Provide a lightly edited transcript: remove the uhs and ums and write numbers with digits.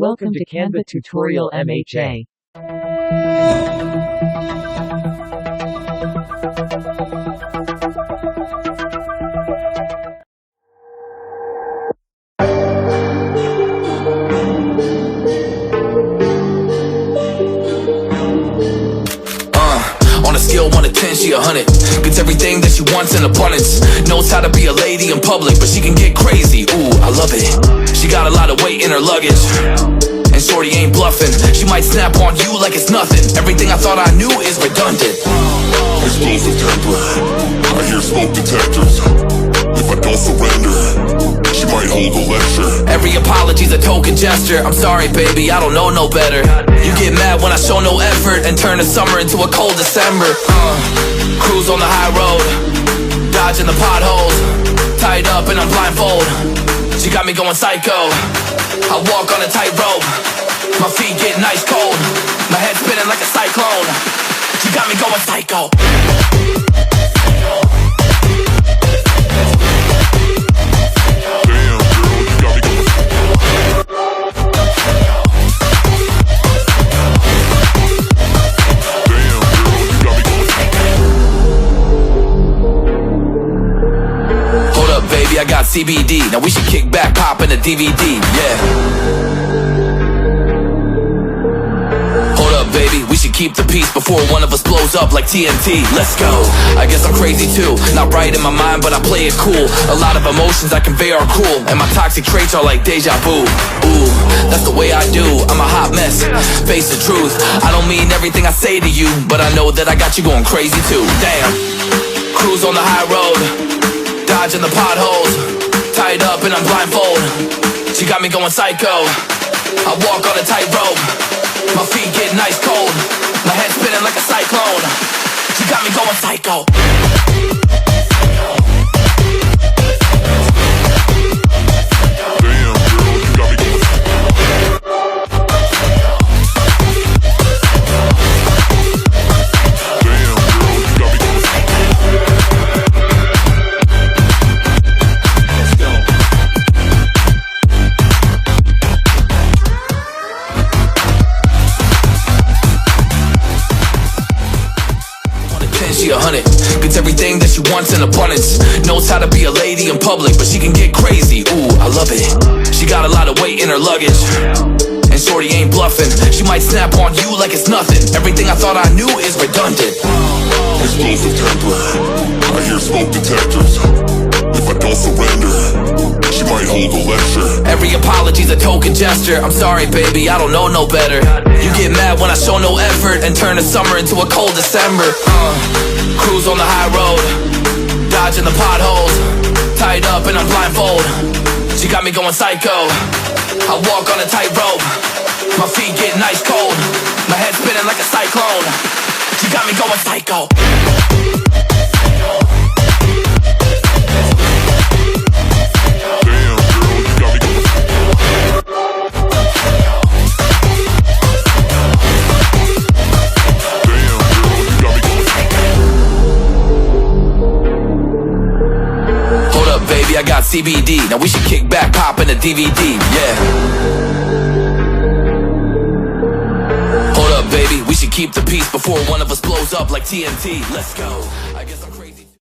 Welcome to Canva Tutorial MHA. On a scale 1 to 10, she 100. Gets everything that she wants in abundance. Knows how to be a lady in public, but she can get crazy. Ooh, I love it. She got a lot of weight in her luggage, and shorty ain't bluffing. She might snap on you like it's nothing. Everything I thought I knew is redundant. Explosive temper, I hear smoke detectors. If I don't surrender, she might hold a lecture. Every apology's a token gesture. I'm sorry, baby, I don't know no better. You get mad when I show no effort and turn the summer into a cold December. Cruise on the high road, dodging the potholes, tied up and I'm blindfold. She got me going psycho. I walk on a tightrope, my feet getting ice cold, my head spinning like a cyclone. She got me going psycho. I got CBD, now we should kick back, pop in a DVD, yeah. Hold up, baby, we should keep the peace before one of us blows up like TNT. Let's go. I guess I'm crazy too, not right in my mind, but I play it cool. A lot of emotions I convey are cool, and my toxic traits are like deja vu. Ooh, that's the way I do, I'm a hot mess, face the truth. I don't mean everything I say to you, but I know that I got you going crazy too. Damn. Cruise on the high road, dodging the potholes, tied up and I'm blindfold. She got me going psycho. I walk on a tightrope, my feet getting ice cold, my head spinning like a cyclone. She got me going psycho. She 100, gets everything that she wants in abundance. Knows how to be a lady in public, but she can get crazy. Ooh, I love it. She got a lot of weight in her luggage, and shorty ain't bluffing. She might snap on you like it's nothing. Everything I thought I knew is redundant. Explosive temper, I hear smoke detectors. If I don't surrender, she might hold a lecture. Every apology's a token gesture. I'm sorry, baby, I don't know no better. You get mad when I show no effort and turn the summer into a cold December. Cruise on the high road, dodging the potholes, tied up and I'm blindfold. She got me going psycho. I walk on a tightrope, my feet getting ice cold, my head spinning like a cyclone. She got me going psycho. I got CBD, now we should kick back, pop in a DVD, yeah. Hold up, baby, we should keep the peace before one of us blows up like TNT. Let's go. I guess I'm crazy.